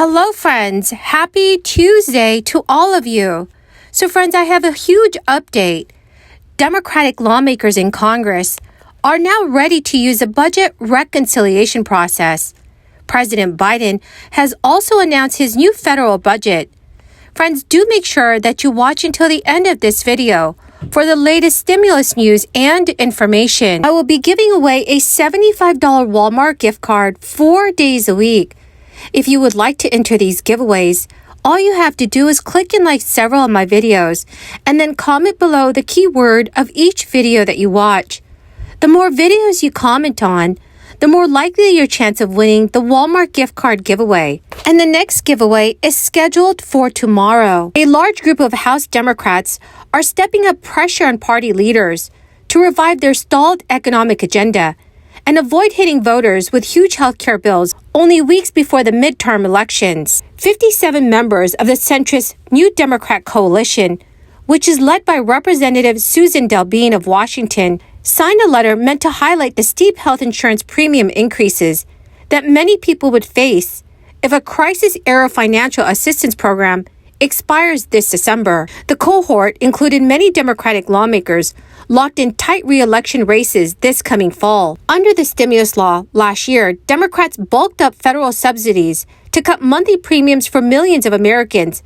Hello, friends. Happy Tuesday to all of you. So, friends, I have a huge update. Democratic lawmakers in Congress are now ready to use the budget reconciliation process. President Biden has also announced his new federal budget. Friends, do make sure that you watch until the end of this video for the latest stimulus news and information. I will be giving away a $75 Walmart gift card 4 days a week. If you would like to enter these giveaways, all you have to do is click and like several of my videos and then comment below the keyword of each video that you watch. The more videos you comment on, the more likely your chance of winning the Walmart gift card giveaway. And the next giveaway is scheduled for tomorrow. A large group of House Democrats are stepping up pressure on party leaders to revive their stalled economic agenda and avoid hitting voters with huge healthcare bills only weeks before the midterm elections. 57 members of the centrist New Democrat Coalition, which is led by Representative Susan Delbene of Washington, signed a letter meant to highlight the steep health insurance premium increases that many people would face if a crisis-era financial assistance program expires this December. The cohort included many Democratic lawmakers locked in tight re-election races this coming fall. Under the stimulus law last year, Democrats bulked up federal subsidies to cut monthly premiums for millions of Americans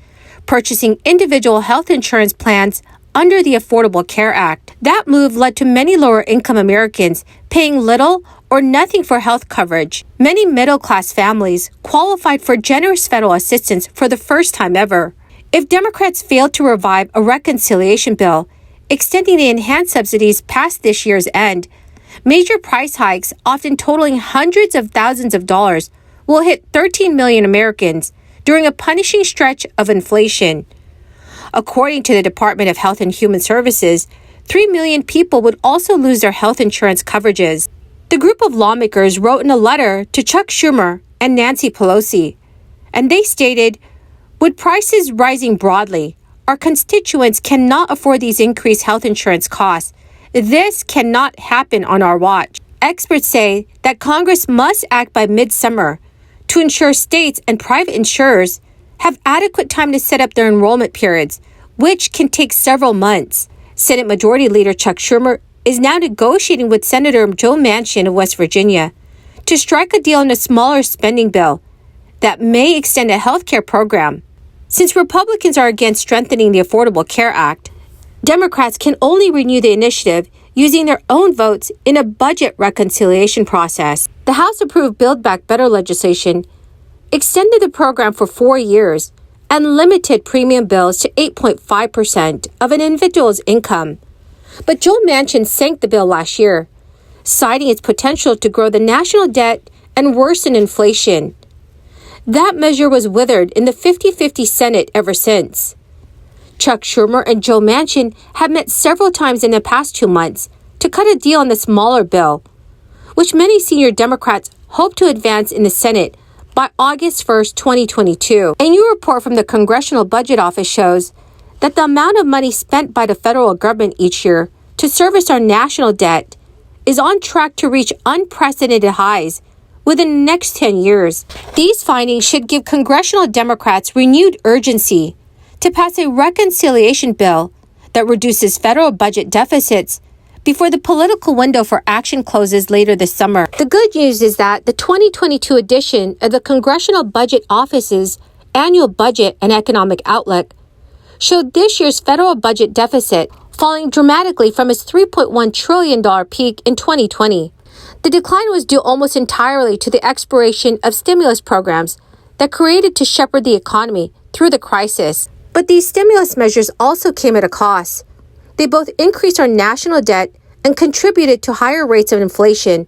purchasing individual health insurance plans under the Affordable Care Act. That move led to many lower-income Americans paying little or nothing for health coverage. Many middle-class families qualified for generous federal assistance for the first time ever. If Democrats failed to revive a reconciliation bill extending the enhanced subsidies past this year's end, major price hikes, often totaling hundreds of thousands of dollars, will hit 13 million Americans during a punishing stretch of inflation. According to the Department of Health and Human Services, 3 million people would also lose their health insurance coverages. The group of lawmakers wrote in a letter to Chuck Schumer and Nancy Pelosi, and they stated, "With prices rising broadly, our constituents cannot afford these increased health insurance costs. This cannot happen on our watch." Experts say that Congress must act by midsummer to ensure states and private insurers have adequate time to set up their enrollment periods, which can take several months. Senate Majority Leader Chuck Schumer is now negotiating with Senator Joe Manchin of West Virginia to strike a deal on a smaller spending bill that may extend a health care program. Since Republicans are against strengthening the Affordable Care Act, Democrats can only renew the initiative using their own votes in a budget reconciliation process. The House approved Build Back Better legislation, extended the program for 4 years, and limited premium bills to 8.5% of an individual's income. But Joe Manchin sank the bill last year, citing its potential to grow the national debt and worsen inflation. That measure was withered in the 50-50 Senate ever since. Chuck Schumer and Joe Manchin have met several times in the past 2 months to cut a deal on the smaller bill, which many senior Democrats hope to advance in the Senate by August 1st, 2022. A new report from the Congressional Budget Office shows that the amount of money spent by the federal government each year to service our national debt is on track to reach unprecedented highs within the next 10 years. These findings should give congressional Democrats renewed urgency to pass a reconciliation bill that reduces federal budget deficits before the political window for action closes later this summer. The good news is that the 2022 edition of the Congressional Budget Office's Annual Budget and Economic Outlook showed this year's federal budget deficit falling dramatically from its $3.1 trillion peak in 2020. The decline was due almost entirely to the expiration of stimulus programs that created to shepherd the economy through the crisis. But these stimulus measures also came at a cost. They both increased our national debt and contributed to higher rates of inflation,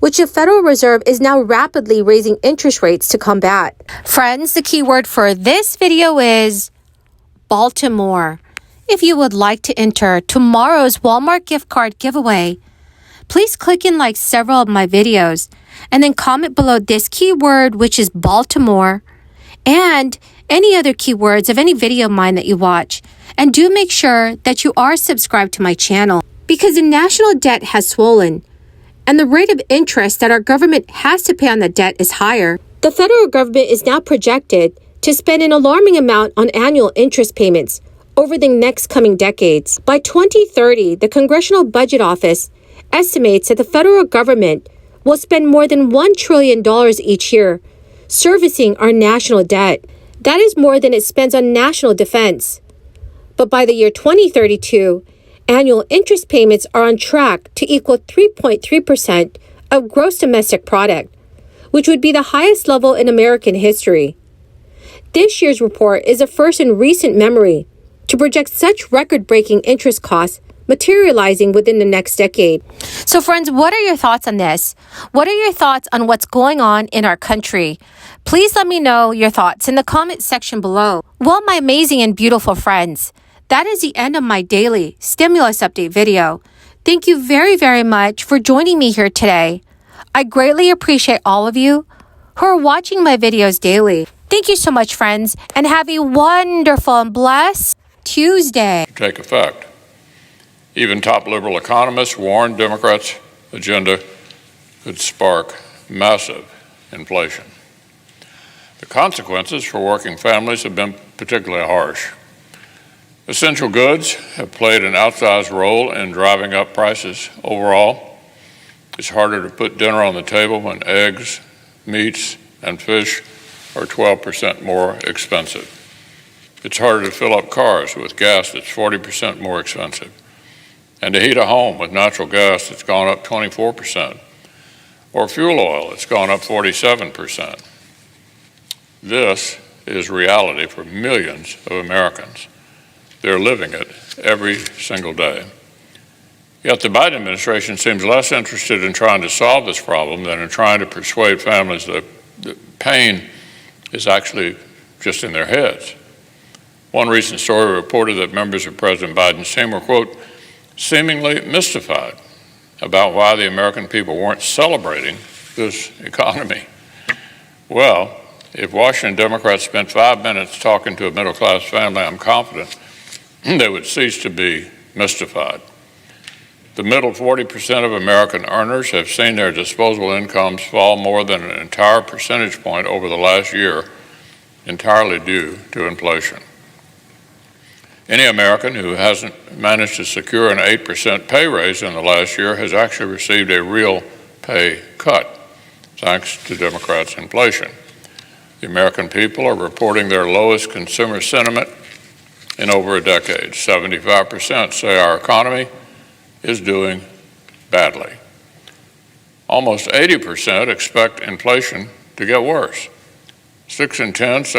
which the Federal Reserve is now rapidly raising interest rates to combat. Friends, the keyword for this video is Baltimore. If you would like to enter tomorrow's Walmart gift card giveaway, please click and like several of my videos and then comment below this keyword, which is Baltimore, and any other keywords of any video of mine that you watch. And do make sure that you are subscribed to my channel, because the national debt has swollen and the rate of interest that our government has to pay on the debt is higher. The federal government is now projected to spend an alarming amount on annual interest payments over the next coming decades. By 2030, the Congressional Budget Office estimates that the federal government will spend more than $1 trillion each year servicing our national debt. That is more than it spends on national defense. But by the year 2032, annual interest payments are on track to equal 3.3% of gross domestic product, which would be the highest level in American history. This year's report is a first in recent memory to project such record-breaking interest costs materializing within the next decade. So friends, what are your thoughts on this? What are your thoughts on what's going on in our country? Please let me know your thoughts in the comment section below. Well, my amazing and beautiful friends, that is the end of my daily stimulus update video. Thank you very, very much for joining me here today. I greatly appreciate all of you who are watching my videos daily. Thank you so much, friends, and have a wonderful and blessed Tuesday. Take effect. Even top liberal economists warned Democrats' agenda could spark massive inflation. The consequences for working families have been particularly harsh. Essential goods have played an outsized role in driving up prices overall. It's harder to put dinner on the table when eggs, meats, and fish are 12% more expensive. It's harder to fill up cars with gas that's 40% more expensive. And to heat a home with natural gas that's gone up 24%, or fuel oil that's gone up 47%. This is reality for millions of Americans. They're living it every single day. Yet the Biden administration seems less interested in trying to solve this problem than in trying to persuade families that the pain is actually just in their heads. One recent story reported that members of President Biden's team were, quote, seemingly mystified about why the American people weren't celebrating this economy. Well, if Washington Democrats spent 5 minutes talking to a middle-class family, I'm confident they would cease to be mystified. The middle 40% of American earners have seen their disposable incomes fall more than an entire percentage point over the last year, entirely due to inflation. Any American who hasn't managed to secure an 8% pay raise in the last year has actually received a real pay cut, thanks to Democrats' inflation. The American people are reporting their lowest consumer sentiment in over a decade. 75% say our economy is doing badly. Almost 80% expect inflation to get worse. 6 in 10 say